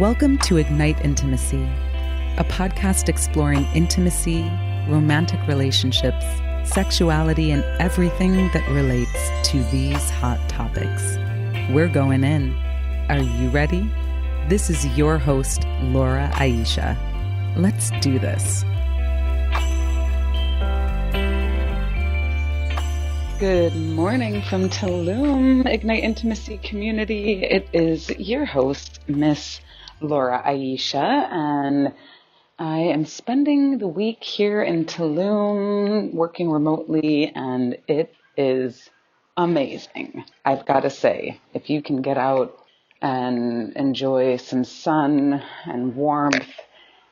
Welcome to Ignite Intimacy, a podcast exploring intimacy, romantic relationships, sexuality, and everything that relates to these hot topics. We're going in. Are you ready? This is your host, Laura Aisha. Let's do this. Good morning from Tulum, Ignite Intimacy community. It is your host, Miss Laura Aisha, and I am spending the week here in Tulum working remotely, and it is amazing. I've got to say, if you can get out and enjoy some sun and warmth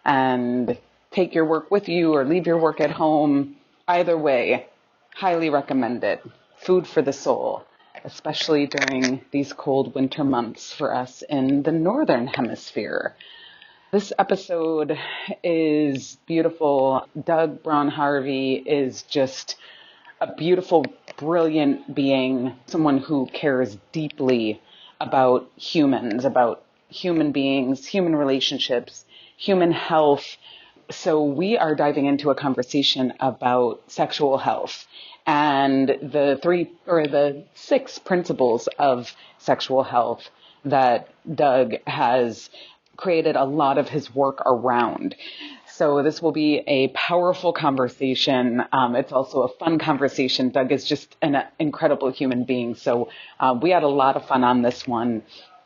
and take your work with you or leave your work at home, either way, highly recommend it. Food for the soul, especially during these cold winter months for us in the Northern Hemisphere. This episode is beautiful. Doug Braun-Harvey is just a beautiful, brilliant being, someone who cares deeply about humans, about human beings, human relationships, human health. So we are diving into a conversation about sexual health and the 6 principles of sexual health that Doug has created a lot of his work around. So this will be a powerful conversation. It's also a fun conversation. Doug is just an incredible human being. So we had a lot of fun on this one.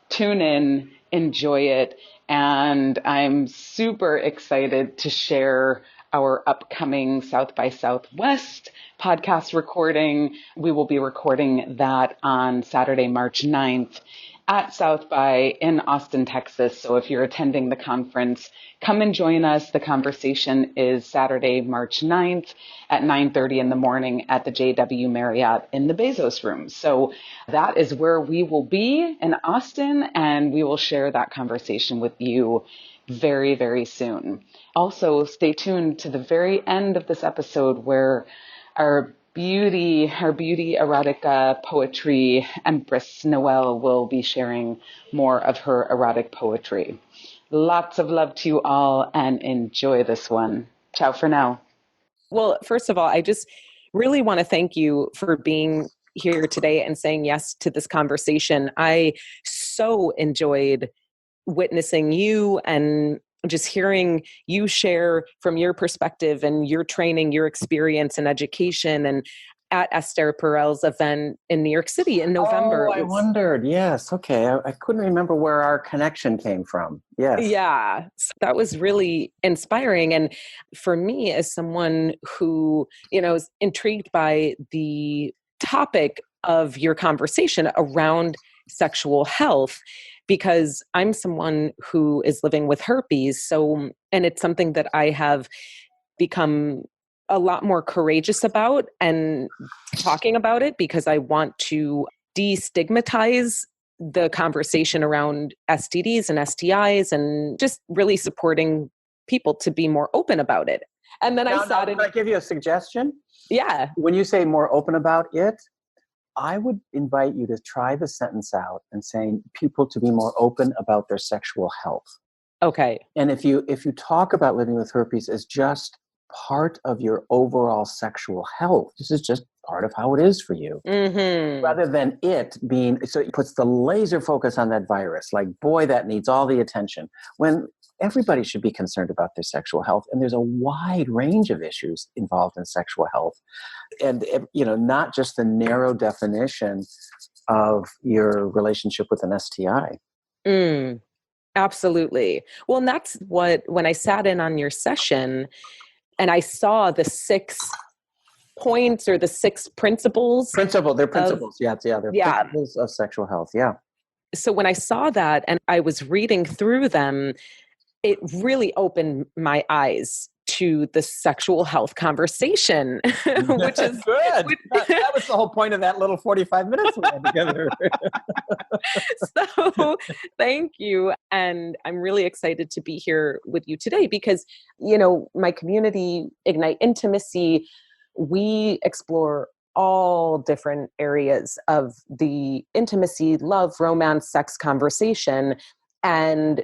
Tune in, enjoy it. And I'm super excited to share our upcoming South by Southwest podcast recording. We will be recording that on Saturday, March 9th at South by in Austin, Texas. So if you're attending the conference, come and join us. The conversation is Saturday, March 9th at 9:30 in the morning at the JW Marriott in the Bezos room. So that is where we will be in Austin, and we will share that conversation with you very, very soon. Also, stay tuned to the very end of this episode where our beauty erotica poetry Empress Noel will be sharing more of her erotic poetry. Lots of love to you all and enjoy this one. Ciao for now. Well, first of all, I just really want to thank you for being here today and saying yes to this conversation. I so enjoyed witnessing you and just hearing you share from your perspective and your training, your experience and education, and at Esther Perel's event in New York City in November. Oh, I wondered. Yes. Okay. I couldn't remember where our connection came from. Yes. Yeah. So that was really inspiring. And for me, as someone who, is intrigued by the topic of your conversation around sexual health, because I'm someone who is living with herpes. And it's something that I have become a lot more courageous about and talking about it because I want to destigmatize the conversation around STDs and STIs and just really supporting people to be more open about it. And then Can I give you a suggestion? Yeah. When you say more open about it, I would invite you to try the sentence out and saying people to be more open about their sexual health. Okay. And if you talk about living with herpes as just part of your overall sexual health, this is just part of how it is for you, rather than it being, so it puts the laser focus on that virus, like, boy, that needs all the attention, when everybody should be concerned about their sexual health. And there's a wide range of issues involved in sexual health. And, not just the narrow definition of your relationship with an STI. Absolutely. Well, and that's when I sat in on your session and I saw the 6 points or the 6 principles. They're principles. Principles of sexual health. Yeah. So when I saw that and I was reading through them, it really opened my eyes into the sexual health conversation, which is good. That was the whole point of that little 45 minutes we had together. So thank you. And I'm really excited to be here with you today because, you know, my community, Ignite Intimacy, we explore all different areas of the intimacy, love, romance, sex conversation. And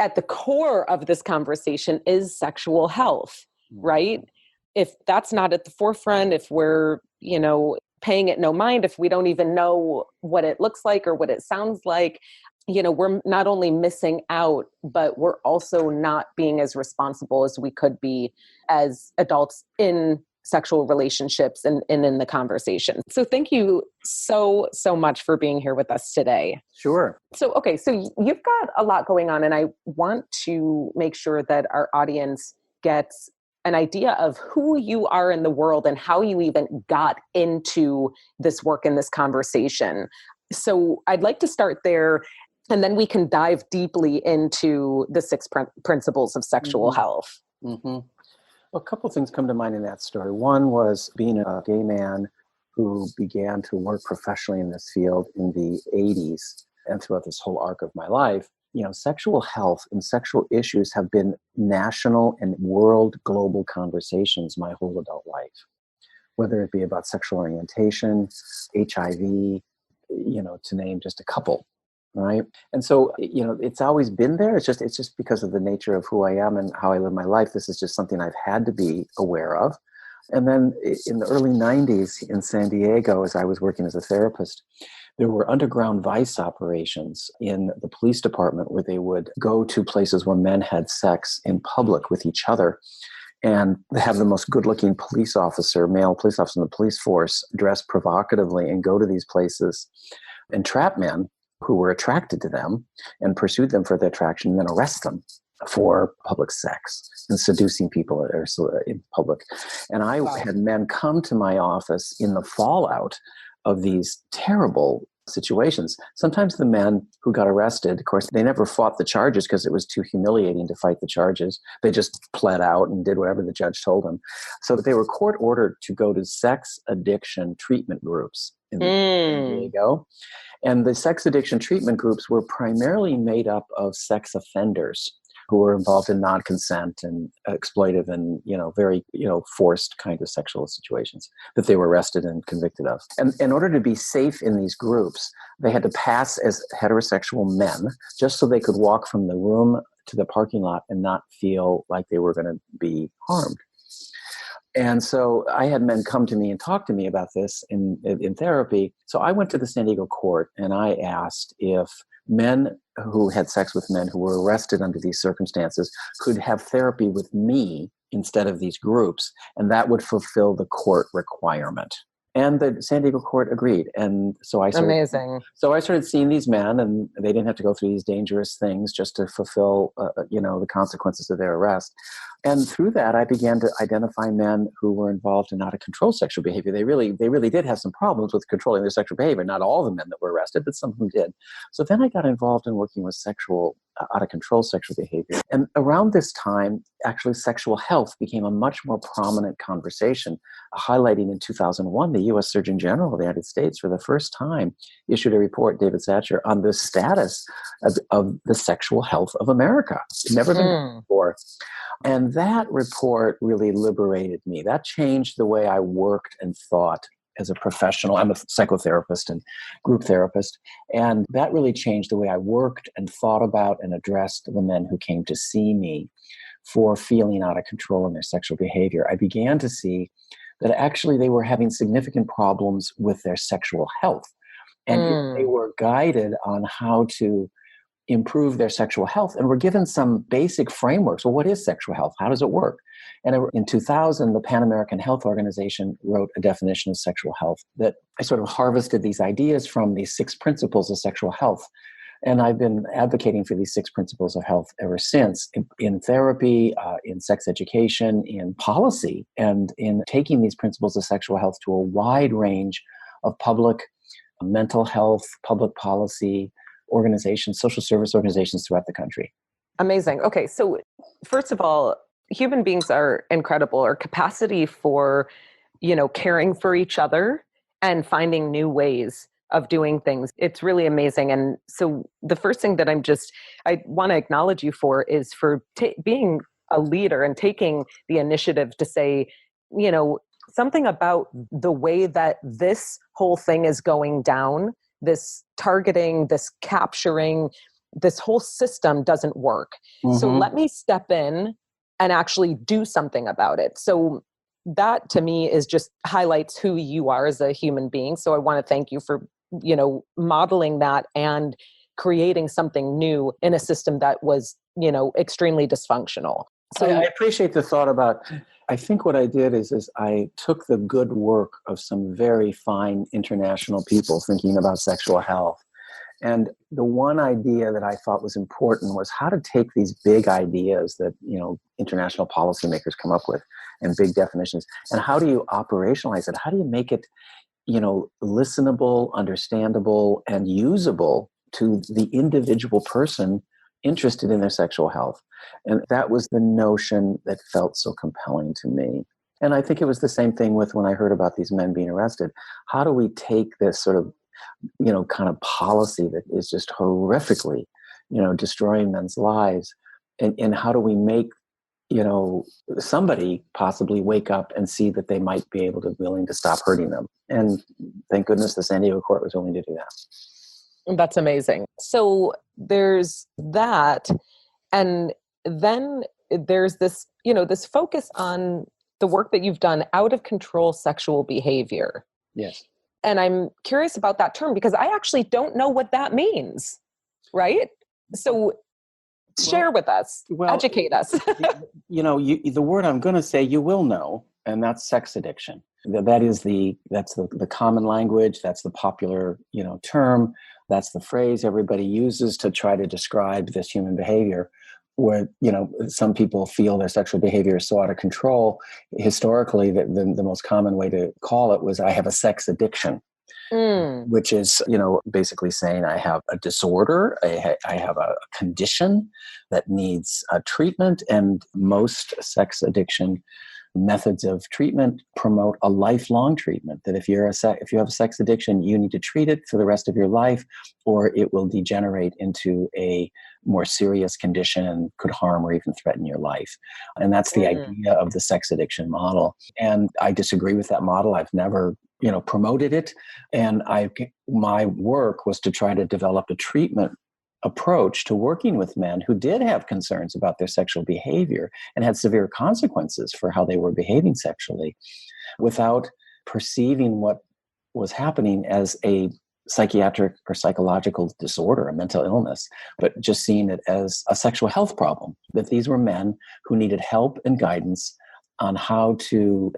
at the core of this conversation is sexual health, right? If that's not at the forefront, if we're, you know, paying it no mind, if we don't even know what it looks like or what it sounds like, you know, we're not only missing out, but we're also not being as responsible as we could be as adults in sexual relationships and in the conversation. So thank you so much for being here with us today. Sure. So, okay, so you've got a lot going on, and I want to make sure that our audience gets an idea of who you are in the world and how you even got into this work and this conversation. So I'd like to start there, and then we can dive deeply into the 6 principles of sexual health. A couple of things come to mind in that story. One was being a gay man who began to work professionally in this field in the 80s and throughout this whole arc of my life. You know, sexual health and sexual issues have been national and world global conversations my whole adult life, whether it be about sexual orientation, HIV, you know, to name just a couple. Right. And so, you know, it's always been there. It's just because of the nature of who I am and how I live my life. This is just something I've had to be aware of. And then in the early 90s in San Diego, as I was working as a therapist, there were underground vice operations in the police department where they would go to places where men had sex in public with each other and have the most good-looking police officer, male police officer in the police force, dress provocatively and go to these places and trap men who were attracted to them and pursued them for their attraction and then arrest them for public sex and seducing people in public. And I had men come to my office in the fallout of these terrible situations. Sometimes the men who got arrested, of course, they never fought the charges because it was too humiliating to fight the charges. They just pled out and did whatever the judge told them. So they were court ordered to go to sex addiction treatment groups in San Diego. And the sex addiction treatment groups were primarily made up of sex offenders who were involved in non-consent and exploitive and, you know, very, you know, forced kind of sexual situations that they were arrested and convicted of. And in order to be safe in these groups, they had to pass as heterosexual men just so they could walk from the room to the parking lot and not feel like they were going to be harmed. And so I had men come to me and talk to me about this in therapy. So I went to the San Diego court and I asked if men who had sex with men who were arrested under these circumstances could have therapy with me instead of these groups, and that would fulfill the court requirement. And the San Diego court agreed. And so I started seeing these men, and they didn't have to go through these dangerous things just to fulfill, the consequences of their arrest. And through that, I began to identify men who were involved in out-of-control sexual behavior. They really did have some problems with controlling their sexual behavior. Not all the men that were arrested, but some who did. So then I got involved in working with out-of-control sexual behavior. And around this time, actually, sexual health became a much more prominent conversation, highlighting in 2001, the U.S. Surgeon General of the United States, for the first time, issued a report, David Satcher, on the status of the sexual health of America. It's never been done before. And that report really liberated me. That changed the way I worked and thought as a professional. I'm a psychotherapist and group therapist. And that really changed the way I worked and thought about and addressed the men who came to see me for feeling out of control in their sexual behavior. I began to see that actually they were having significant problems with their sexual health. And if they were guided on how to improve their sexual health and were given some basic frameworks. Well, what is sexual health? How does it work? And in 2000, the Pan American Health Organization wrote a definition of sexual health that I sort of harvested these ideas from these 6 principles of sexual health. And I've been advocating for these 6 principles of health ever since in therapy, in sex education, in policy, and in taking these principles of sexual health to a wide range of public mental health, public policy organizations, social service organizations throughout the country. Amazing. Okay. So first of all, human beings are incredible. Our capacity for, caring for each other and finding new ways of doing things. It's really amazing. And so the first thing that I want to acknowledge you for is for being a leader and taking the initiative to say, something about the way that this whole thing is going down, this targeting, this capturing, this whole system doesn't work. So let me step in and actually do something about it. So that to me is just highlights who you are as a human being. So I want to thank you for, modeling that and creating something new in a system that was, extremely dysfunctional. So I appreciate the thought about, I think what I did is I took the good work of some very fine international people thinking about sexual health. And the one idea that I thought was important was how to take these big ideas that, international policymakers come up with and big definitions, and how do you operationalize it? How do you make it, listenable, understandable, and usable to the individual person interested in their sexual health? And that was the notion that felt so compelling to me. And I think it was the same thing with when I heard about these men being arrested. How do we take this sort of, kind of policy that is just horrifically, destroying men's lives? And how do we make, somebody possibly wake up and see that they might be willing to stop hurting them? And thank goodness the San Diego court was willing to do that. That's amazing. So there's that. And then there's this, this focus on the work that you've done, out of control sexual behavior. Yes. And I'm curious about that term because I actually don't know what that means. Right? So share with us, educate us. The word I'm going to say, you will know, and that's sex addiction. That's the common language. That's the popular, term. That's the phrase everybody uses to try to describe this human behavior where, some people feel their sexual behavior is so out of control. Historically, the most common way to call it was, I have a sex addiction. Which is, basically saying I have a disorder, I have a condition that needs treatment, and most sex addiction methods of treatment promote a lifelong treatment. That if you have a sex addiction, you need to treat it for the rest of your life, or it will degenerate into a more serious condition and could harm or even threaten your life. And that's the idea of the sex addiction model. And I disagree with that model. I've never promoted it. And my work was to try to develop a treatment approach to working with men who did have concerns about their sexual behavior and had severe consequences for how they were behaving sexually, without perceiving what was happening as a psychiatric or psychological disorder, a mental illness, but just seeing it as a sexual health problem. That these were men who needed help and guidance on how to,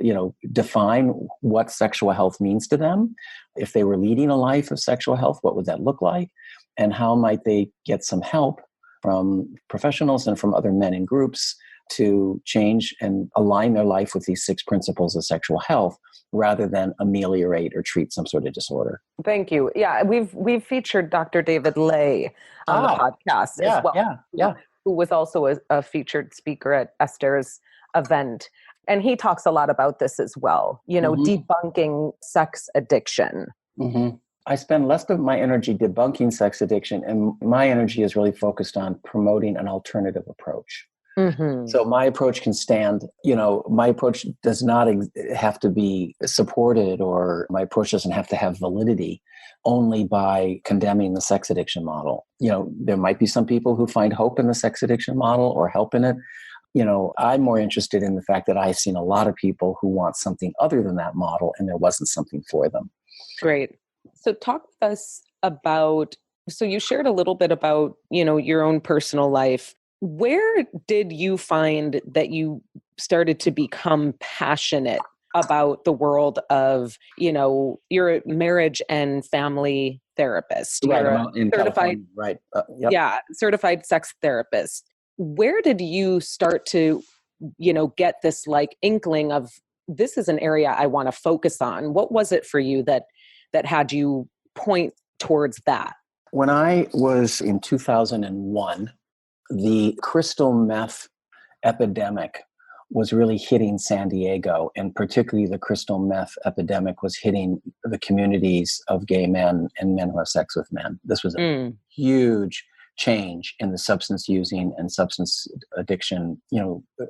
define what sexual health means to them. If they were leading a life of sexual health, what would that look like? And how might they get some help from professionals and from other men in groups to change and align their life with these 6 principles of sexual health, rather than ameliorate or treat some sort of disorder. Thank you. Yeah, we've featured Dr. David Lay on the podcast as well. Yeah. Who was also a featured speaker at Esther's event. And he talks a lot about this as well, debunking sex addiction. Mm-hmm. I spend less of my energy debunking sex addiction, and my energy is really focused on promoting an alternative approach. Mm-hmm. So my approach can stand, my approach does not have to be supported, or my approach doesn't have to have validity only by condemning the sex addiction model. There might be some people who find hope in the sex addiction model or help in it. I'm more interested in the fact that I've seen a lot of people who want something other than that model, and there wasn't something for them. Great. So talk with us about, so you shared a little bit about, your own personal life. Where did you find that you started to become passionate about the world of, you're a marriage and family therapist. Right, You're I'm in certified, right. Yep. Yeah, certified sex therapist. Where did you start to, get this inkling of, this is an area I want to focus on? What was it for you that had you point towards that? When I was in 2001, the crystal meth epidemic was really hitting San Diego, and particularly the crystal meth epidemic was hitting the communities of gay men and men who have sex with men. This was a huge change in the substance using and substance addiction,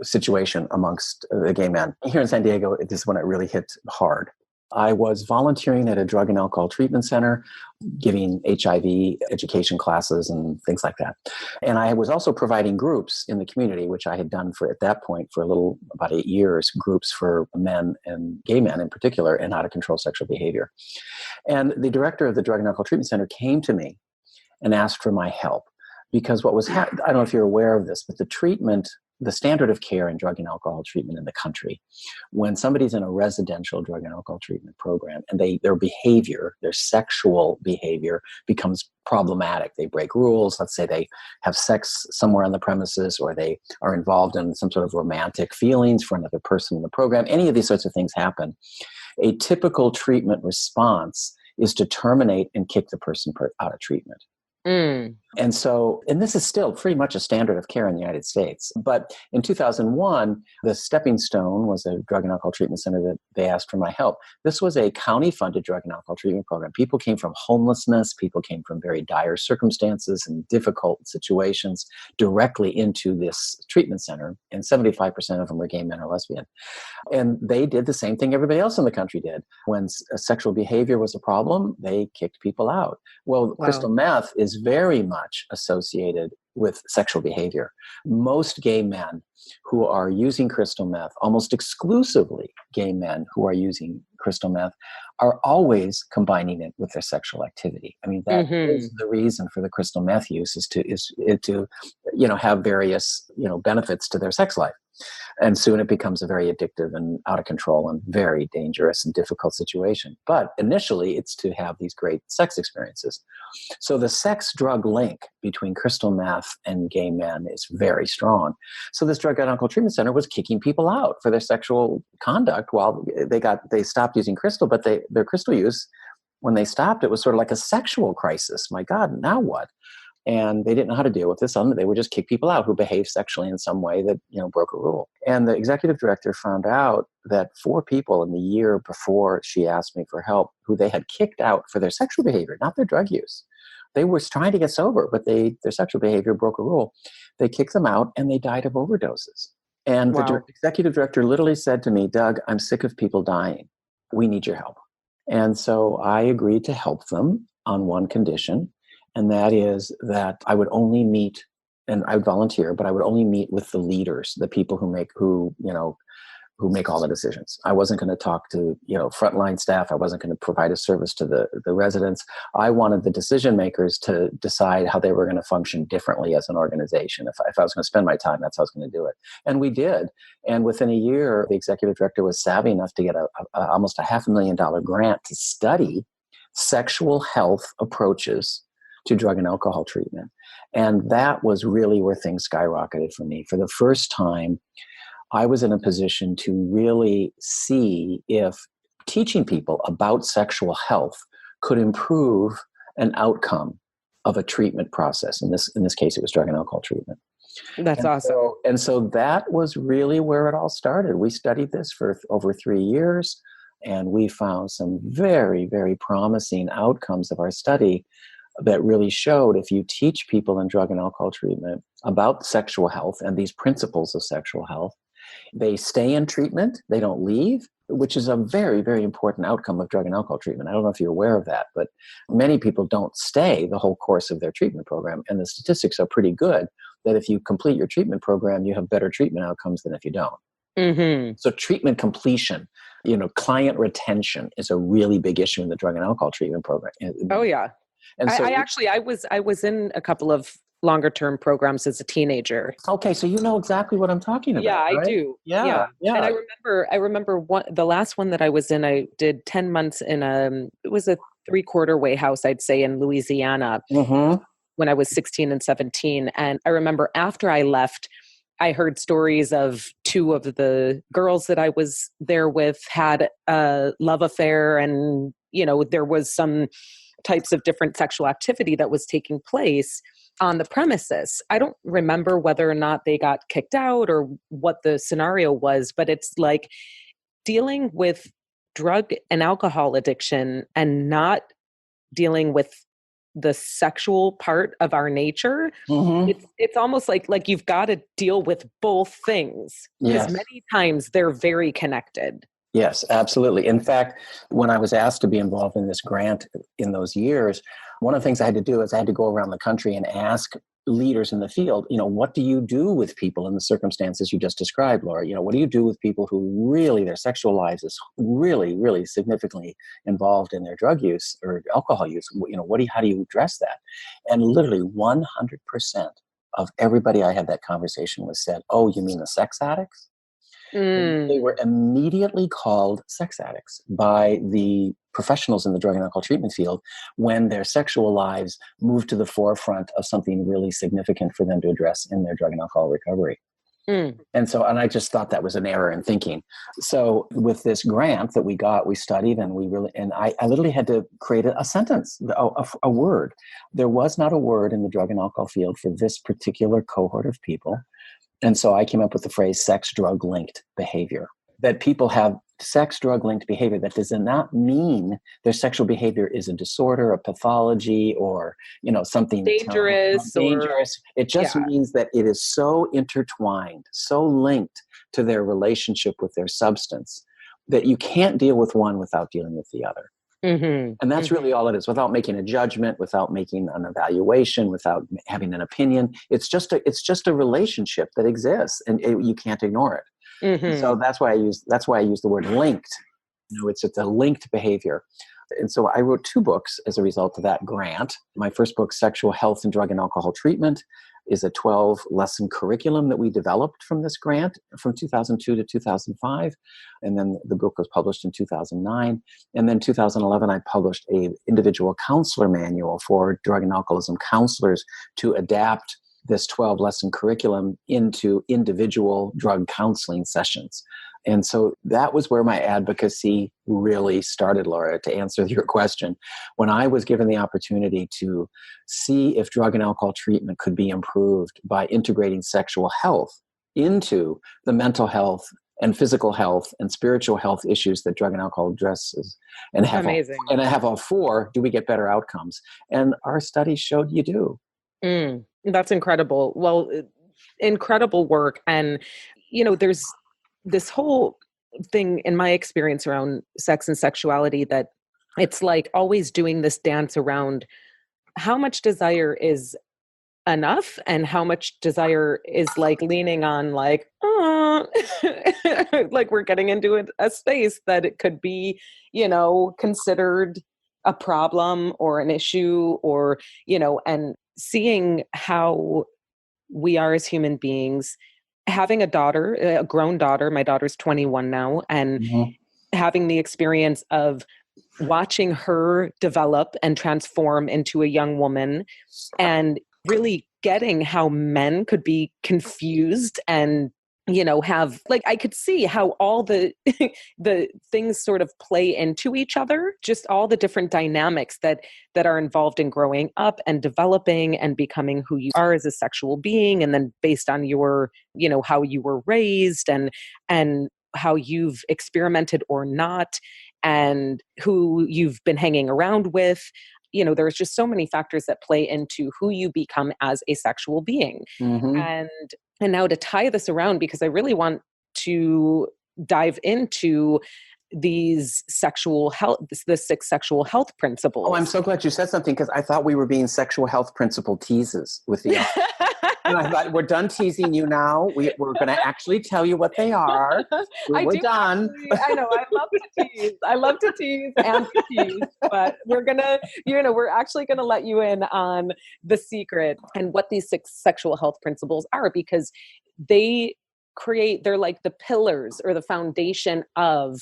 situation amongst the gay men. Here in San Diego, this is when it really hit hard. I was volunteering at a drug and alcohol treatment center, giving HIV education classes and things like that. And I was also providing groups in the community, which I had done at that point for about 8 years, groups for men and gay men in particular, and how to control sexual behavior. And the director of the drug and alcohol treatment center came to me and asked for my help. Because what was I don't know if you're aware of this, but the standard of care in drug and alcohol treatment in the country, when somebody's in a residential drug and alcohol treatment program and their sexual behavior becomes problematic. They break rules. Let's say they have sex somewhere on the premises, or they are involved in some sort of romantic feelings for another person in the program. Any of these sorts of things happen. A typical treatment response is to terminate and kick the person out of treatment. And this is still pretty much a standard of care in the United States. But in 2001, the Stepping Stone was a drug and alcohol treatment center that they asked for my help. This was a county-funded drug and alcohol treatment program. People came from homelessness. People came from very dire circumstances and difficult situations directly into this treatment center. And 75% of them were gay men or lesbian. And they did the same thing everybody else in the country did. When sexual behavior was a problem, they kicked people out. Well, crystal meth is very much associated with sexual behavior. Most gay men who are using crystal meth, almost exclusively gay men who are using crystal meth, are always combining it with their sexual activity. I mean, that is the reason for the crystal meth use, is to have various benefits to their sex life. And soon it becomes a very addictive and out of control and very dangerous and difficult situation. But initially, it's to have these great sex experiences. So the sex-drug link between crystal meth and gay men is very strong. So this drug and alcohol treatment center was kicking people out for their sexual conduct while they stopped using crystal, but their crystal use, when they stopped, it was sort of like a sexual crisis. My God, now what? And they didn't know how to deal with this. They would just kick people out who behaved sexually in some way that broke a rule. And the executive director found out that 4 people in the year before she asked me for help, who they had kicked out for their sexual behavior, not their drug use. They were trying to get sober, but their sexual behavior broke a rule. They kicked them out, and they died of overdoses. And the executive director literally said to me, "Doug, I'm sick of people dying. We need your help." And so I agreed to help them on one condition. And that is that I would only meet, and I would volunteer, but I would only meet with the leaders, the people who make all the decisions. I wasn't going to talk to, frontline staff. I wasn't going to provide a service to the residents. I wanted the decision makers to decide how they were going to function differently as an organization. If I was going to spend my time, that's how I was going to do it. And we did. And within a year, the executive director was savvy enough to get almost a $500,000 grant to study sexual health approaches to drug and alcohol treatment. And that was really where things skyrocketed for me. For the first time, I was in a position to really see if teaching people about sexual health could improve an outcome of a treatment process. In this case, it was drug and alcohol treatment. That's awesome. So that was really where it all started. We studied this for over 3 years, and we found some very, very promising outcomes of our study that really showed if you teach people in drug and alcohol treatment about sexual health and these principles of sexual health, they stay in treatment, they don't leave, which is a very, very important outcome of drug and alcohol treatment. I don't know if you're aware of that, but many people don't stay the whole course of their treatment program. And the statistics are pretty good that if you complete your treatment program, you have better treatment outcomes than if you don't. Mm-hmm. So treatment completion, client retention is a really big issue in the drug and alcohol treatment program. Oh, yeah. And so I was in a couple of longer term programs as a teenager. Okay, so you know exactly what I'm talking about. Yeah, right? I do. Yeah. And I remember the last one that I was in. I did 10 months in it was a 3/4 way house, I'd say, in Louisiana, when I was 16 and 17. And I remember after I left, I heard stories of 2 of the girls that I was there with had a love affair, and there was some types of different sexual activity that was taking place. on the premises. I don't remember whether or not they got kicked out or what the scenario was, but it's like dealing with drug and alcohol addiction and not dealing with the sexual part of our nature. It's almost like you've got to deal with both things, because Yes. many times they're very connected. Yes, absolutely. In fact, when I was asked to be involved in this grant in those years, one of the things I had to do is I had to go around the country and ask leaders in the field, what do you do with people in the circumstances you just described, Laura? What do you do with people who really, their sexual lives is really, really significantly involved in their drug use or alcohol use? How do you address that? And literally 100% of everybody I had that conversation with said, "Oh, you mean the sex addicts?" They were immediately called sex addicts by the professionals in the drug and alcohol treatment field when their sexual lives moved to the forefront of something really significant for them to address in their drug and alcohol recovery. And I just thought that was an error in thinking. So with this grant that we got, we studied and I literally had to create a sentence, a word. There was not a word in the drug and alcohol field for this particular cohort of people. And so I came up with the phrase sex drug linked behavior, that people have sex drug linked behavior. That does not mean their sexual behavior is a disorder, a pathology, or, something dangerous. It just means that it is so intertwined, so linked to their relationship with their substance that you can't deal with one without dealing with the other. And that's really all it is, without making a judgment, without making an evaluation, without having an opinion. It's just a relationship that exists, and you can't ignore it. So that's why I use the word linked. It's a linked behavior. And so I wrote 2 books as a result of that grant. My first book, Sexual Health and Drug and Alcohol Treatment, is a 12-lesson curriculum that we developed from this grant from 2002 to 2005. And then the book was published in 2009. And then 2011, I published a individual counselor manual for drug and alcoholism counselors to adapt this 12-lesson curriculum into individual drug counseling sessions. And so that was where my advocacy really started, Laura, to answer your question. When I was given the opportunity to see if drug and alcohol treatment could be improved by integrating sexual health into the mental health and physical health and spiritual health issues that drug and alcohol addresses, and I have all 4, do we get better outcomes? And our studies showed you do. That's incredible. Well, incredible work. And, there's this whole thing in my experience around sex and sexuality that it's like always doing this dance around how much desire is enough and how much desire is like leaning on like, like we're getting into a space that it could be, considered a problem or an issue, or, and seeing how we are as human beings, having a daughter, a grown daughter, my daughter's 21 now, and having the experience of watching her develop and transform into a young woman, and really getting how men could be confused and, have, like, I could see how all the the things sort of play into each other, just all the different dynamics that are involved in growing up and developing and becoming who you are as a sexual being, and then based on your, how you were raised and how you've experimented or not, and who you've been hanging around with. There's just so many factors that play into who you become as a sexual being. And now to tie this around, because I really want to dive into these sexual health, the 6 sexual health principles. Oh, I'm so glad you said something, because I thought we were being sexual health principle teases with the and I thought, we're done teasing you now. We're going to actually tell you what they are. We're done. I know. I love to tease. I love to tease and to tease. But we're actually going to let you in on the secret and what these 6 sexual health principles are, because they're like the pillars or the foundation of,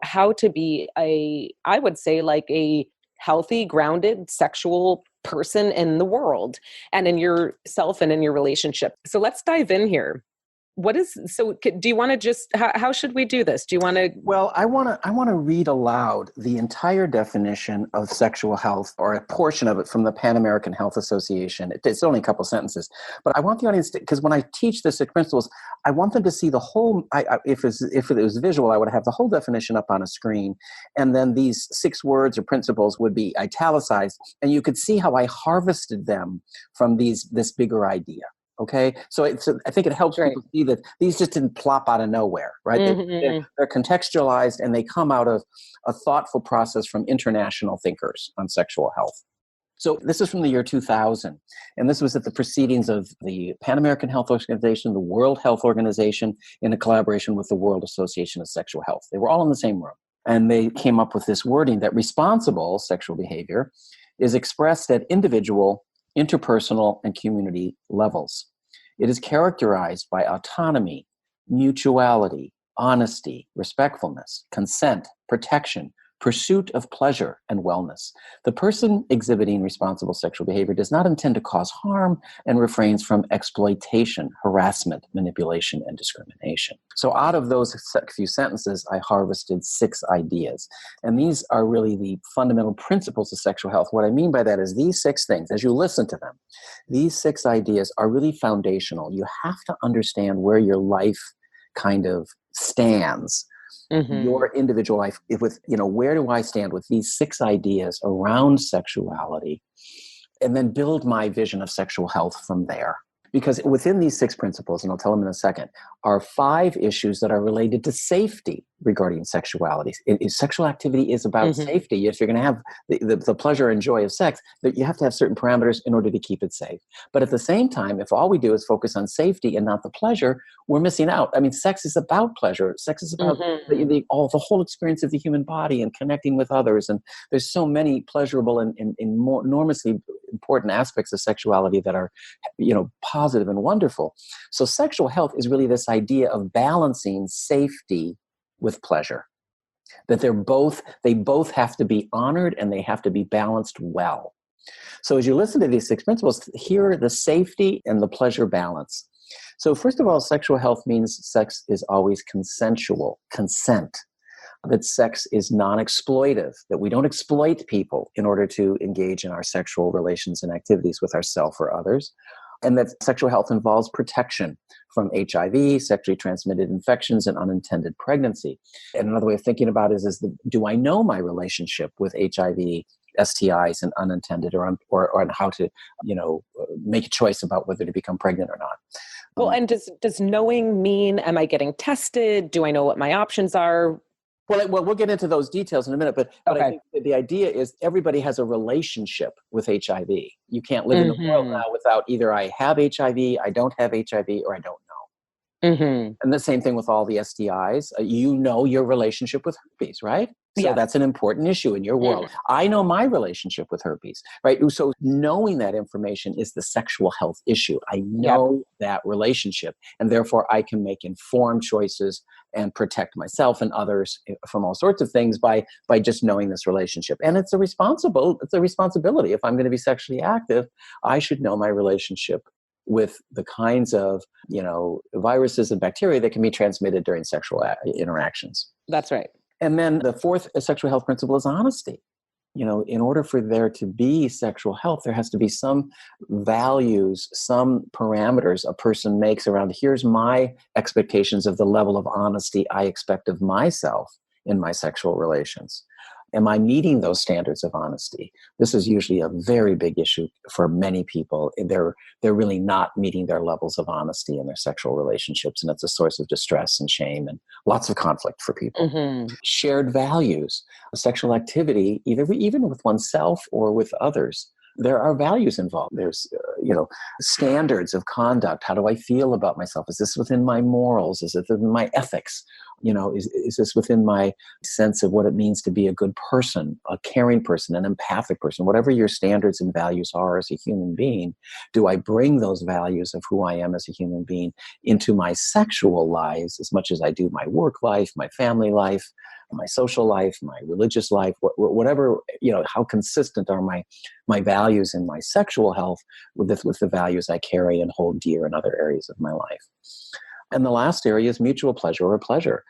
how to be I would say like a healthy, grounded, sexual person in the world and in yourself and in your relationship. So let's dive in here. Do you want to just, how should we do this? Do you want to? Well, I want to read aloud the entire definition of sexual health, or a portion of it, from the Pan American Health Association. It's only a couple sentences, but I want the audience to, because when I teach the six principles, I want them to see the whole. If it was visual, I would have the whole definition up on a screen, and then these 6 words or principles would be italicized, and you could see how I harvested them from this bigger idea. Okay, so I think it helps people see that these just didn't plop out of nowhere, right? They're contextualized, and they come out of a thoughtful process from international thinkers on sexual health. So this is from the year 2000, and this was at the proceedings of the Pan American Health Organization, the World Health Organization, in a collaboration with the World Association of Sexual Health. They were all in the same room, and they came up with this wording that responsible sexual behavior is expressed at individual, interpersonal, and community levels. It is characterized by autonomy, mutuality, honesty, respectfulness, consent, protection, pursuit of pleasure, and wellness. The person exhibiting responsible sexual behavior does not intend to cause harm and refrains from exploitation, harassment, manipulation, and discrimination. So out of those few sentences, I harvested 6 ideas. And these are really the fundamental principles of sexual health. What I mean by that is these 6 things, as you listen to them, these 6 ideas are really foundational. You have to understand where your life kind of stands. Your individual life, where do I stand with these 6 ideas around sexuality, and then build my vision of sexual health from there. Because within these 6 principles, and I'll tell them in a second, are 5 issues that are related to safety regarding sexuality. Sexual activity is about safety. If you're going to have the pleasure and joy of sex, that you have to have certain parameters in order to keep it safe. But at the same time, if all we do is focus on safety and not the pleasure, we're missing out. I mean, sex is about pleasure. Sex is about the whole experience of the human body and connecting with others. And there's so many pleasurable and more enormously important aspects of sexuality that are, positive and wonderful. So sexual health is really this idea of balancing safety with pleasure. That they both have to be honored, and they have to be balanced well. So as you listen to these 6 principles, hear the safety and the pleasure balance. So first of all, sexual health means sex is always consensual, consent. That sex is non-exploitive, that we don't exploit people in order to engage in our sexual relations and activities with ourselves or others. And that sexual health involves protection from HIV, sexually transmitted infections, and unintended pregnancy. And another way of thinking about it is do I know my relationship with HIV, STIs, and unintended, or on how to, make a choice about whether to become pregnant or not. Well, and does knowing mean, am I getting tested? Do I know what my options are? Well, we'll get into those details in a minute, but I think that the idea is everybody has a relationship with HIV. You can't live in the world now without either I have HIV, I don't have HIV, or I don't know. And the same thing with all the STIs. Your relationship with herpes, right? So that's an important issue in your world. I know my relationship with herpes, right? So knowing that information is the sexual health issue. I know that relationship, and therefore I can make informed choices and protect myself and others from all sorts of things by just knowing this relationship. And it's a responsibility. If I'm going to be sexually active, I should know my relationship with the kinds of, viruses and bacteria that can be transmitted during sexual interactions. That's right. And then the 4th sexual health principle is honesty. In order for there to be sexual health, there has to be some values, some parameters a person makes around, here's my expectations of the level of honesty I expect of myself in my sexual relations. Am I meeting those standards of honesty? This is usually a very big issue for many people. They're really not meeting their levels of honesty in their sexual relationships, and it's a source of distress and shame and lots of conflict for people. Shared values, sexual activity, even with oneself or with others. There are values involved. There's, standards of conduct. How do I feel about myself? Is this within my morals? Is it within my ethics? Is this within my sense of what it means to be a good person, a caring person, an empathic person? Whatever your standards and values are as a human being, do I bring those values of who I am as a human being into my sexual lives as much as I do my work life, my family life, my social life, my religious life, whatever, how consistent are my values in my sexual health with the values I carry and hold dear in other areas of my life. And the last area is mutual pleasure or pleasure.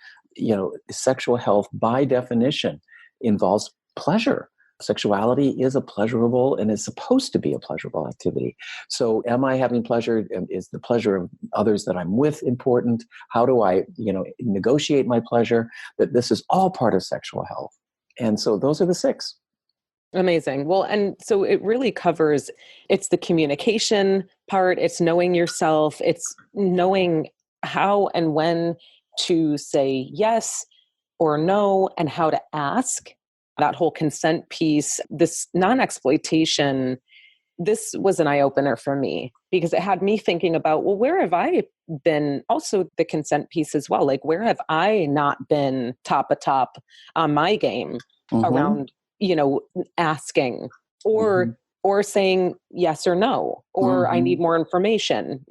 Sexual health by definition involves pleasure. Sexuality is a pleasurable and is supposed to be a pleasurable activity. So am I having pleasure? Is the pleasure of others that I'm with important? How do I, negotiate my pleasure? That this is all part of sexual health. And so those are the 6. Amazing. Well, and so it really covers, it's the communication part, it's knowing yourself, it's knowing how and when to say yes or no, and how to ask. That whole consent piece, this non-exploitation, this was an eye-opener for me because it had me thinking about, well, where have I been? Also the consent piece as well. Like, where have I not been top on my game around, asking or saying yes or no, or I need more information,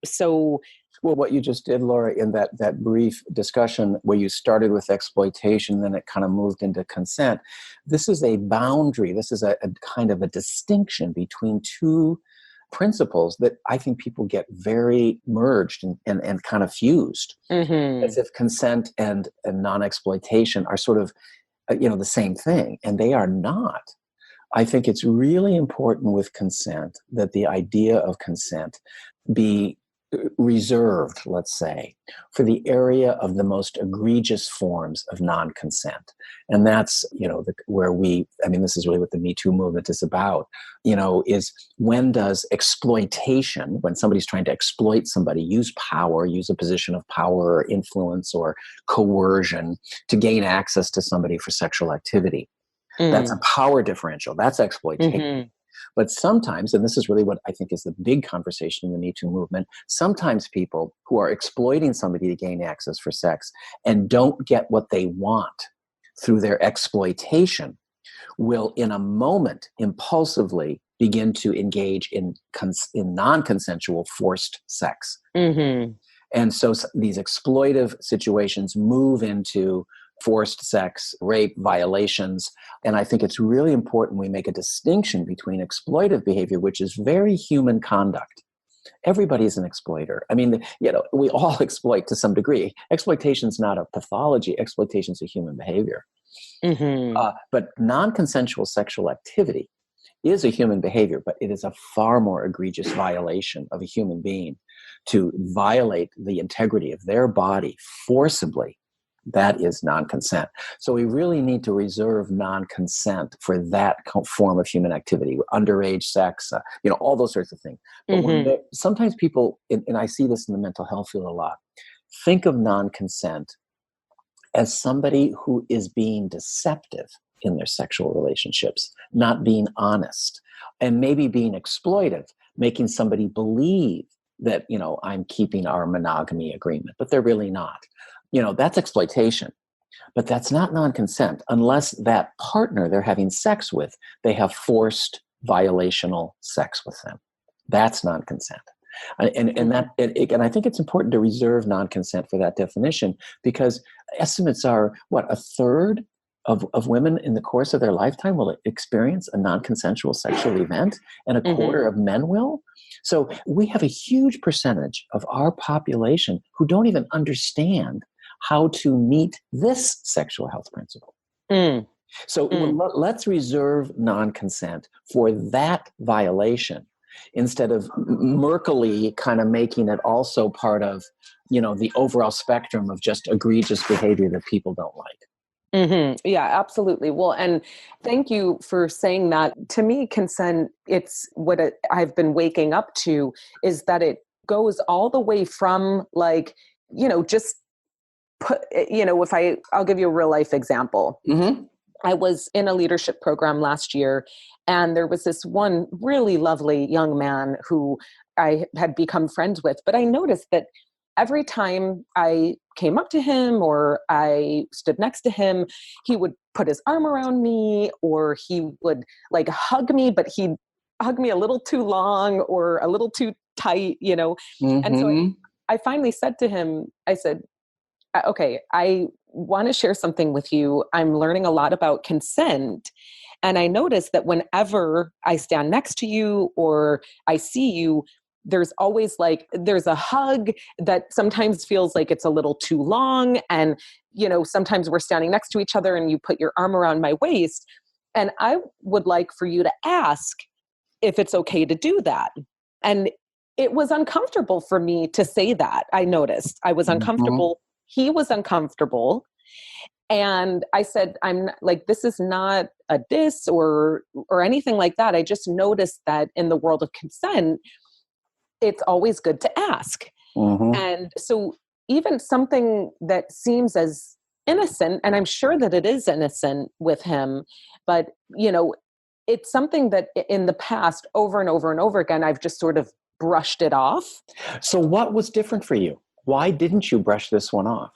So well, what you just did, Laura, in that brief discussion where you started with exploitation, then it kind of moved into consent. This is a boundary. This is a kind of a distinction between 2 principles that I think people get very merged and kind of fused, as if consent and non-exploitation are sort of, the same thing, and they are not. I think it's really important with consent that the idea of consent be reserved, let's say, for the area of the most egregious forms of non-consent. And that's, this is really what the Me Too movement is about, is when does exploitation, when somebody's trying to exploit somebody, use power, use a position of power or influence or coercion to gain access to somebody for sexual activity. That's a power differential. That's exploitation. But sometimes, and this is really what I think is the big conversation in the Me Too movement, sometimes people who are exploiting somebody to gain access for sex and don't get what they want through their exploitation will, in a moment, impulsively begin to engage in non-consensual forced sex. And so these exploitive situations move into forced sex, rape, violations. And I think it's really important we make a distinction between exploitive behavior, which is very human conduct. Everybody's an exploiter. I mean, we all exploit to some degree. Exploitation is not a pathology. Exploitation is a human behavior. But non-consensual sexual activity is a human behavior, but it is a far more egregious violation of a human being to violate the integrity of their body forcibly. That is non-consent. So we really need to reserve non-consent for that form of human activity, underage sex, all those sorts of things. But sometimes people, and I see this in the mental health field a lot, think of non-consent as somebody who is being deceptive in their sexual relationships, not being honest, and maybe being exploitive, making somebody believe that, I'm keeping our monogamy agreement, but they're really not. That's exploitation, but that's not non-consent unless that partner they're having sex with, they have forced violational sex with them. That's non-consent. And I think it's important to reserve non-consent for that definition, because estimates are a third of women in the course of their lifetime will experience a non-consensual sexual event, and a quarter of men will. So we have a huge percentage of our population who don't even understand how to meet this sexual health principle. So let's reserve non-consent for that violation instead of murkily kind of making it also part of, the overall spectrum of just egregious behavior that people don't like. Yeah, absolutely. Well, and thank you for saying that. To me, consent, it's what I've been waking up to is that it goes all the way from just I'll give you a real life example. I was in a leadership program last year, and there was this one really lovely young man who I had become friends with, but I noticed that every time I came up to him or I stood next to him, he would put his arm around me, or he would hug me, but he'd hug me a little too long or a little too tight, And so I finally said to him, I said, okay, I want to share something with you. I'm learning a lot about consent. And I noticed that whenever I stand next to you or I see you, there's always like, there's a hug that sometimes feels like it's a little too long. And, sometimes we're standing next to each other and you put your arm around my waist. And I would like for you to ask if it's okay to do that. And it was uncomfortable for me to say that. I noticed I was uncomfortable. He was uncomfortable. And I said, I'm like, this is not a diss or anything like that. I just noticed that in the world of consent, it's always good to ask. And so even something that seems as innocent, and I'm sure that it is innocent with him, but it's something that in the past, over and over and over again, I've just sort of brushed it off. So what was different for you? Why didn't you brush this one off?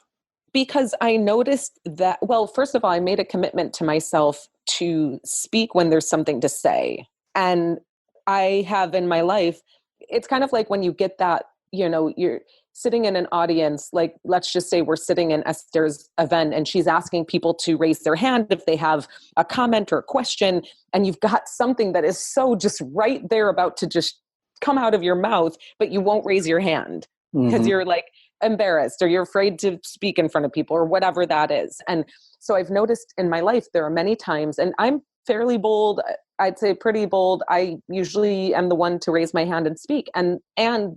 Because I noticed that, well, first of all, I made a commitment to myself to speak when there's something to say. And I have in my life, it's kind of like when you get that, you're sitting in an audience, like, let's just say we're sitting in Esther's event and she's asking people to raise their hand if they have a comment or a question. And you've got something that is so just right there about to just come out of your mouth, but you won't raise your hand because you're like embarrassed or you're afraid to speak in front of people or whatever that is. And so I've noticed in my life, there are many times, and I'm fairly bold, I'd say pretty bold. I usually am the one to raise my hand and speak. And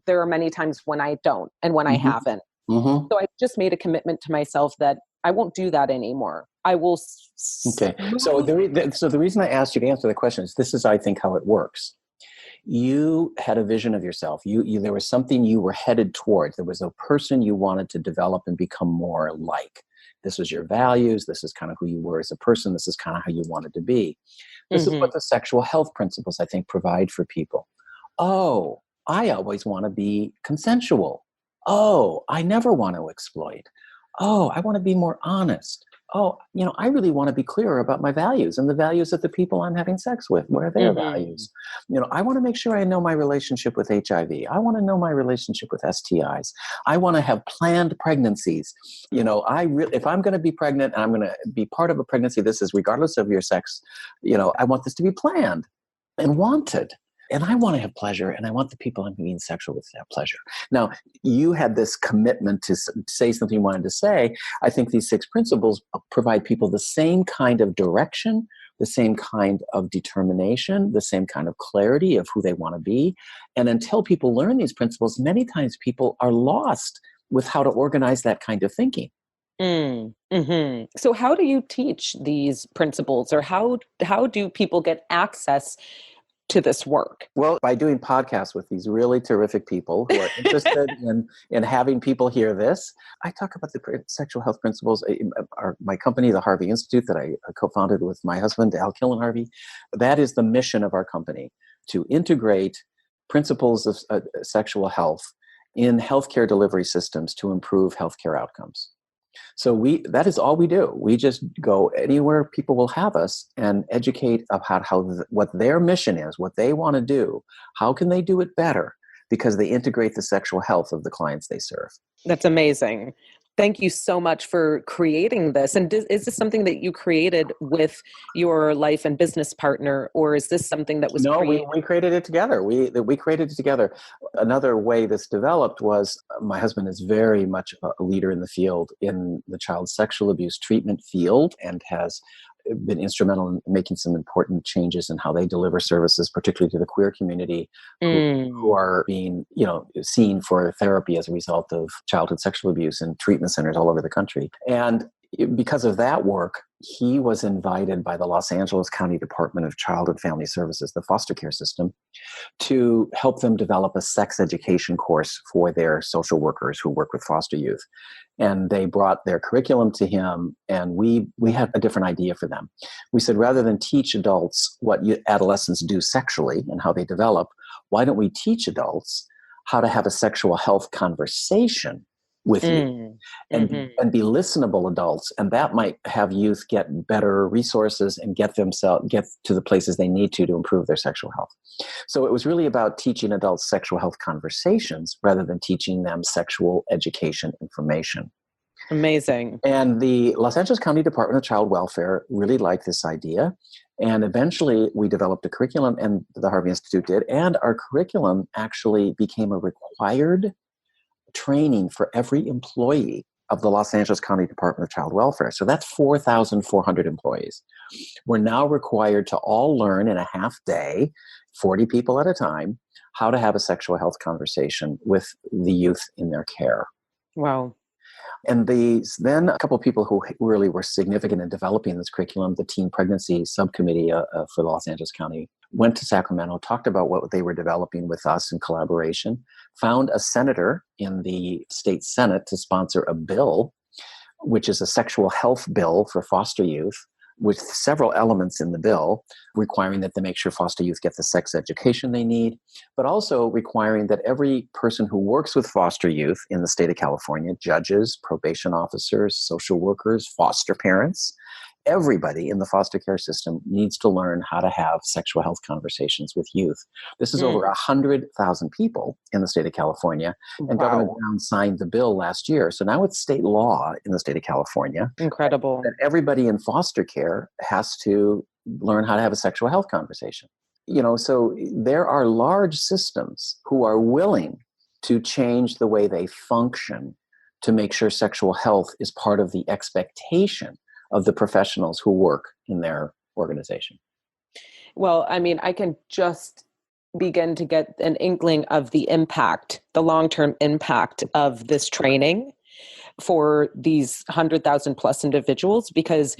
there are many times when I don't and when I haven't. So I've just made a commitment to myself that I won't do that anymore. I will. Okay. So the reason I asked you to answer the question is this is, I think, how it works. You had a vision of yourself. There was something you were headed towards. There was a person you wanted to develop and become more like. This was your values. This is kind of who you were as a person. This is kind of how you wanted to be. This is what the sexual health principles, I think, provide for people. Oh, I always want to be consensual. Oh, I never want to exploit. Oh, I want to be more honest. Oh, I really want to be clearer about my values and the values of the people I'm having sex with. What are their values? I want to make sure I know my relationship with HIV. I want to know my relationship with STIs. I want to have planned pregnancies. If I'm going to be pregnant and I'm going to be part of a pregnancy, this is regardless of your sex, I want this to be planned and wanted. And I want to have pleasure, and I want the people I'm being sexual with to have pleasure. Now, you had this commitment to say something you wanted to say. I think these 6 principles provide people the same kind of direction, the same kind of determination, the same kind of clarity of who they want to be. And until people learn these principles, many times people are lost with how to organize that kind of thinking. So how do you teach these principles, or how do people get access to this work? Well, by doing podcasts with these really terrific people who are interested in having people hear this. I talk about the sexual health principles. My company, the Harvey Institute, that I co-founded with my husband, Al Harvey, that is the mission of our company, to integrate principles of sexual health in healthcare delivery systems to improve healthcare outcomes. So that is all we do. We just go anywhere people will have us and educate about what their mission is, what they want to do. How can they do it better? Because they integrate the sexual health of the clients they serve. That's amazing. Thank you so much for creating this. And is this something that you created with your life and business partner, or is this something that was created? We created it together. We created it together. Another way this developed was my husband is very much a leader in the field, in the child sexual abuse treatment field, and has been instrumental in making some important changes in how they deliver services, particularly to the queer community who are being, seen for therapy as a result of childhood sexual abuse in treatment centers all over the country. And because of that work, he was invited by the Los Angeles County Department of Child and Family Services, the foster care system, to help them develop a sex education course for their social workers who work with foster youth. And they brought their curriculum to him, and we had a different idea for them. We said, rather than teach adults what adolescents do sexually and how they develop, why don't we teach adults how to have a sexual health conversation with you and be listenable adults, and that might have youth get better resources and get to the places they need to improve their sexual health. So it was really about teaching adults sexual health conversations rather than teaching them sexual education information. Amazing. And the Los Angeles County Department of Child Welfare really liked this idea. And eventually we developed a curriculum, and the Harvey Institute did, and our curriculum actually became a required training for every employee of the Los Angeles County Department of Child Welfare. So that's 4,400 employees. We're now required to all learn in a half day, 40 people at a time, how to have a sexual health conversation with the youth in their care. Wow. And then a couple of people who really were significant in developing this curriculum, the Teen Pregnancy Subcommittee for the Los Angeles County, went to Sacramento, talked about what they were developing with us in collaboration, found a senator in the state Senate to sponsor a bill, which is a sexual health bill for foster youth, with several elements in the bill requiring that they make sure foster youth get the sex education they need, but also requiring that every person who works with foster youth in the state of California, judges, probation officers, social workers, foster parents, everybody in the foster care system needs to learn how to have sexual health conversations with youth. This is over 100,000 people in the state of California, and Governor Brown signed the bill last year. So now it's state law in the state of California. Incredible. That everybody in foster care has to learn how to have a sexual health conversation. So there are large systems who are willing to change the way they function to make sure sexual health is part of the expectation of the professionals who work in their organization. Well, I mean, I can just begin to get an inkling of the impact, the long-term impact of this training for these 100,000 plus individuals, because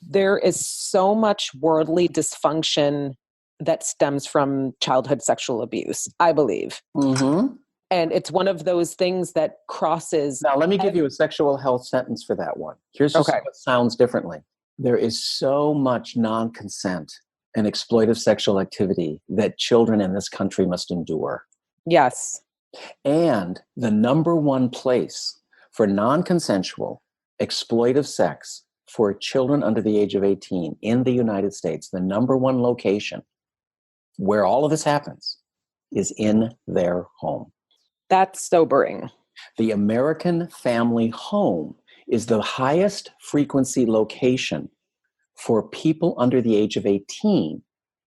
there is so much worldly dysfunction that stems from childhood sexual abuse, I believe. Mm-hmm. And it's one of those things that crosses. Now, let me give you a sexual health sentence for that one. Here's just what sounds differently. There is so much non-consent and exploitive sexual activity that children in this country must endure. Yes. And the number one place for non-consensual, exploitive sex for children under the age of 18 in the United States, the number one location where all of this happens is in their home. That's sobering. The American family home is the highest frequency location for people under the age of 18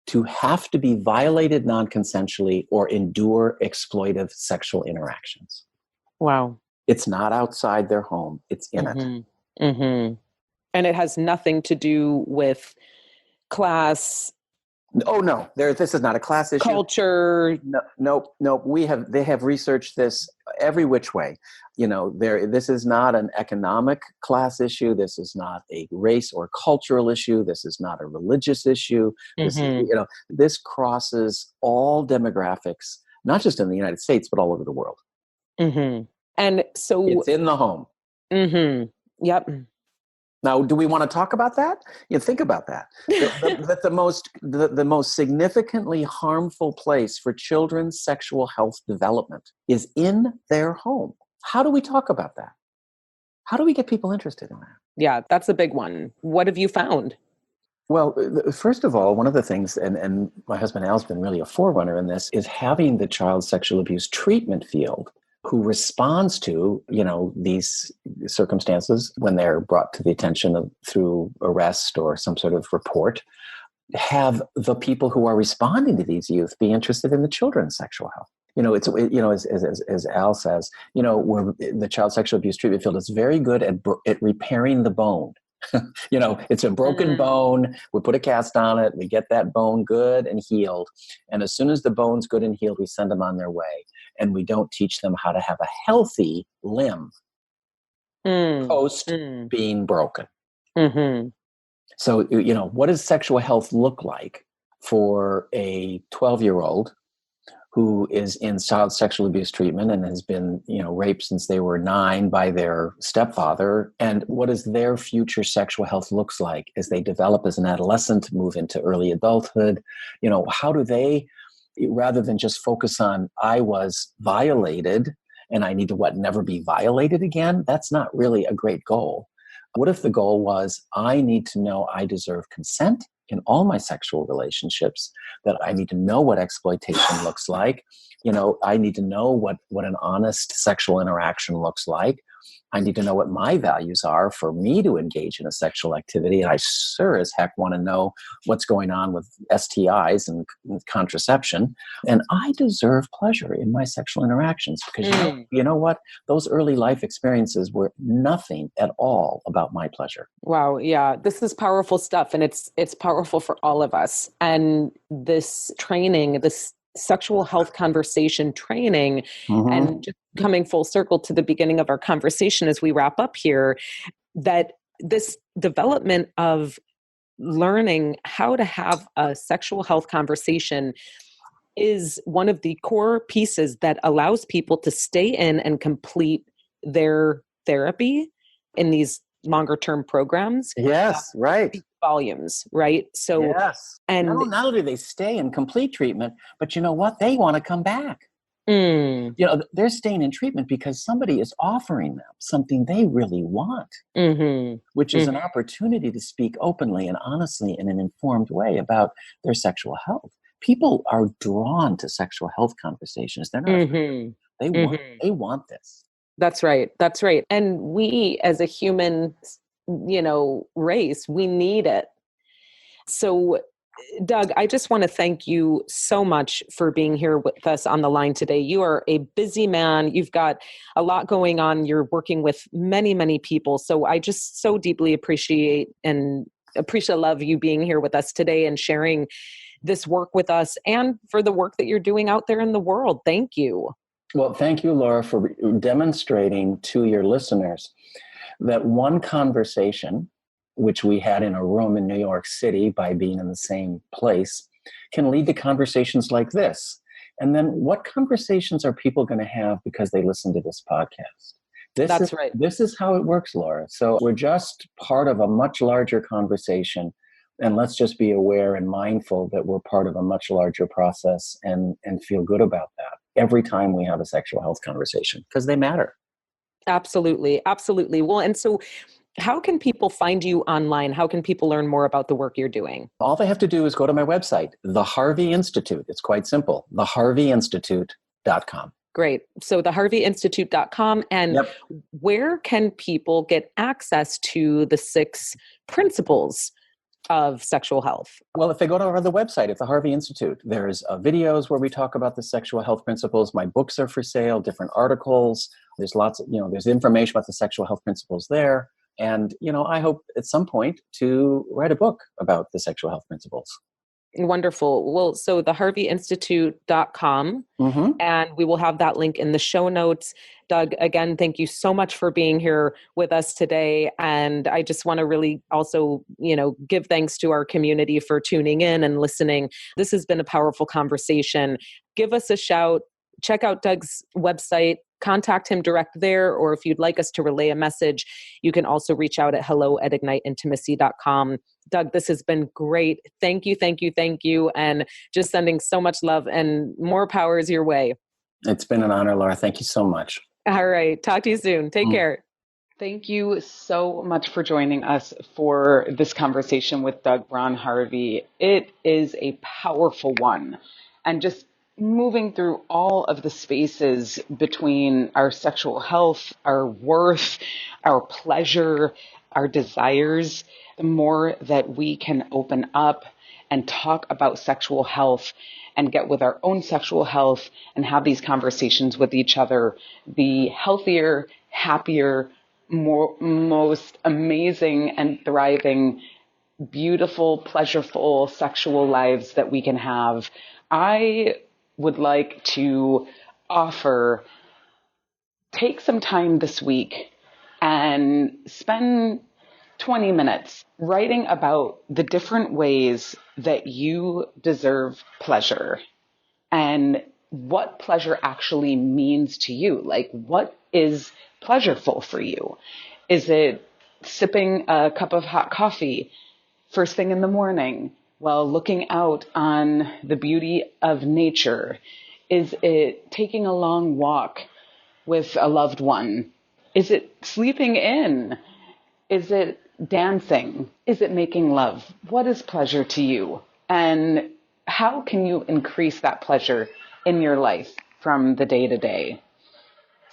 to have to be violated non-consensually or endure exploitive sexual interactions. Wow. It's not outside their home. It's in it. Mm-hmm. And it has nothing to do with class. Oh no, this is not a class issue. Culture. No. They have researched this every which way. This is not an economic class issue. This is not a race or cultural issue. This is not a religious issue. This crosses all demographics, not just in the United States, but all over the world. Mm-hmm. And so it's in the home. Mm-hmm. Yep. Now, do we want to talk about that? Think about that. That the most significantly harmful place for children's sexual health development is in their home. How do we talk about that? How do we get people interested in that? Yeah, that's a big one. What have you found? Well, first of all, one of the things, and my husband Al's been really a forerunner in this, is having the child sexual abuse treatment field who responds to, these circumstances when they're brought to the attention of through arrest or some sort of report, have the people who are responding to these youth be interested in the children's sexual health. As Al says, the child sexual abuse treatment field is very good at repairing the bone. It's a broken bone. We put a cast on it. We get that bone good and healed. And as soon as the bone's good and healed, we send them on their way. And we don't teach them how to have a healthy limb post being broken. Mm-hmm. So, what does sexual health look like for a 12-year-old who is in child sexual abuse treatment and has been, raped since they were 9 by their stepfather? And what does their future sexual health looks like as they develop as an adolescent, move into early adulthood? How do they, rather than just focus on, I was violated and I need to never be violated again? That's not really a great goal. What if the goal was, I need to know I deserve consent in all my sexual relationships, that I need to know what exploitation looks like. I need to know what an honest sexual interaction looks like. I need to know what my values are for me to engage in a sexual activity. And I sure as heck want to know what's going on with STIs and with contraception. And I deserve pleasure in my sexual interactions because you know what? Those early life experiences were nothing at all about my pleasure. Wow. Yeah. This is powerful stuff. And it's powerful for all of us. And this training, this sexual health conversation training, and just coming full circle to the beginning of our conversation as we wrap up here, that this development of learning how to have a sexual health conversation is one of the core pieces that allows people to stay in and complete their therapy in these longer term programs. Yes, right. Volumes, right? So, yes. And not only do they stay in complete treatment, but you know what? They want to come back. Mm. You know, they're staying in treatment because somebody is offering them something they really want, which is an opportunity to speak openly and honestly in an informed way about their sexual health. People are drawn to sexual health conversations. They're not afraid. They want this. That's right. That's right. And we as a human, race, we need it. So, Doug, I just want to thank you so much for being here with us on the line today. You are a busy man. You've got a lot going on. You're working with many, many people. So I just so deeply appreciate love you being here with us today and sharing this work with us and for the work that you're doing out there in the world. Thank you. Well, thank you, Laura, for demonstrating to your listeners that one conversation, which we had in a room in New York City by being in the same place, can lead to conversations like this. And then what conversations are people going to have because they listen to this podcast? That's right. This is how it works, Laura. So we're just part of a much larger conversation. And let's just be aware and mindful that we're part of a much larger process and feel good about that every time we have a sexual health conversation because they matter. Absolutely. Absolutely. Well, and so how can people find you online? How can people learn more about the work you're doing? All they have to do is go to my website, The Harvey Institute. It's quite simple, theharveyinstitute.com. Great. So theharveyinstitute.com. And where can people get access to the 6 principles of sexual health? Well, if they go to our other website at the Harvey Institute, there's videos where we talk about the sexual health principles. My books are for sale, different articles. There's lots of, there's information about the sexual health principles there. And, I hope at some point to write a book about the sexual health principles. Wonderful. Well, so theharveyinstitute.com, and we will have that link in the show notes. Doug, again, thank you so much for being here with us today. And I just want to really also, give thanks to our community for tuning in and listening. This has been a powerful conversation. Give us a shout. Check out Doug's website. Contact him direct there, or if you'd like us to relay a message, you can also reach out at hello@igniteintimacy.com. Doug, this has been great. Thank you, thank you, thank you. And just sending so much love and more powers your way. It's been an honor, Laura. Thank you so much. All right. Talk to you soon. Take care. Thank you so much for joining us for this conversation with Doug Braun-Harvey. It is a powerful one. And just moving through all of the spaces between our sexual health, our worth, our pleasure, our desires, the more that we can open up and talk about sexual health and get with our own sexual health and have these conversations with each other, the healthier, happier, most amazing and thriving, beautiful, pleasureful sexual lives that we can have. I would like to offer, take some time this week and spend 20 minutes writing about the different ways that you deserve pleasure and what pleasure actually means to you. Like, what is pleasureful for you? Is it sipping a cup of hot coffee first thing in the morning while looking out on the beauty of nature? Is it taking a long walk with a loved one? Is it sleeping in? Is it dancing? Is it making love? What is pleasure to you? And how can you increase that pleasure in your life from the day to day?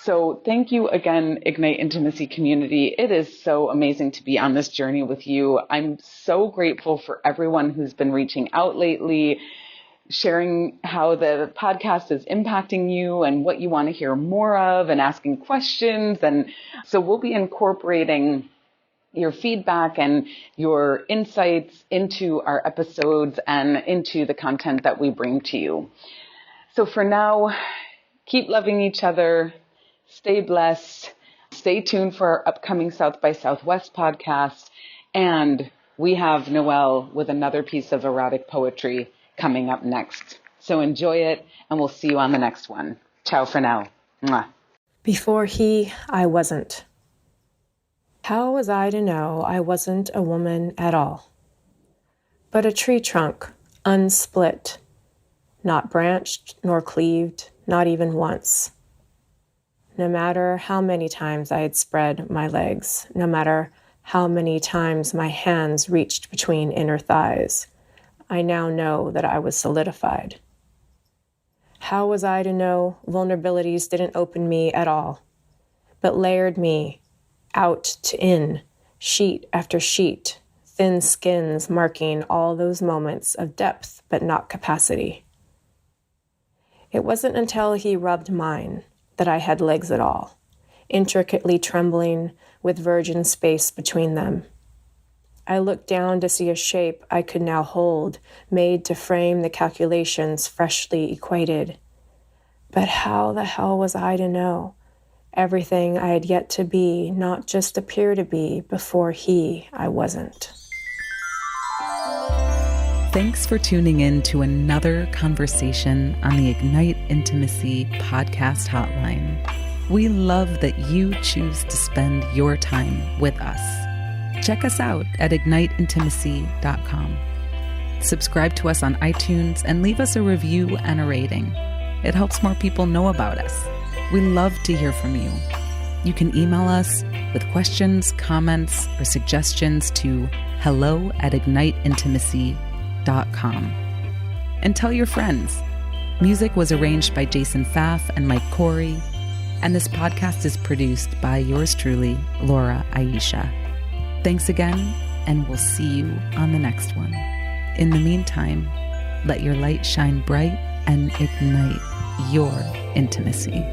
So thank you again, Ignite Intimacy community. It is so amazing to be on this journey with you. I'm so grateful for everyone who's been reaching out lately, sharing how the podcast is impacting you and what you want to hear more of, and asking questions. And so we'll be incorporating your feedback and your insights into our episodes and into the content that we bring to you. So for now, keep loving each other, stay blessed, stay tuned for our upcoming South by Southwest podcast, and we have Noelle with another piece of erotic poetry coming up next. So enjoy it, and we'll see you on the next one. Ciao for now. Mwah. Before he, I wasn't. How was I to know I wasn't a woman at all? But a tree trunk, unsplit, not branched nor cleaved, not even once. No matter how many times I had spread my legs, no matter how many times my hands reached between inner thighs, I now know that I was solidified. How was I to know vulnerabilities didn't open me at all, but layered me out to in, sheet after sheet, thin skins marking all those moments of depth but not capacity. It wasn't until he rubbed mine that I had legs at all, intricately trembling with virgin space between them. I looked down to see a shape I could now hold, made to frame the calculations freshly equated. But how the hell was I to know? Everything I had yet to be, not just appear to be, before he, I wasn't. Thanks for tuning in to another conversation on the Ignite Intimacy podcast hotline. We love that you choose to spend your time with us. Check us out at igniteintimacy.com. Subscribe to us on iTunes and leave us a review and a rating. It helps more people know about us. We love to hear from you. You can email us with questions, comments, or suggestions to hello@igniteintimacy.com. And tell your friends. Music was arranged by Jason Pfaff and Mike Corey, and this podcast is produced by yours truly, Laura Aisha. Thanks again, and we'll see you on the next one. In the meantime, let your light shine bright and ignite your intimacy.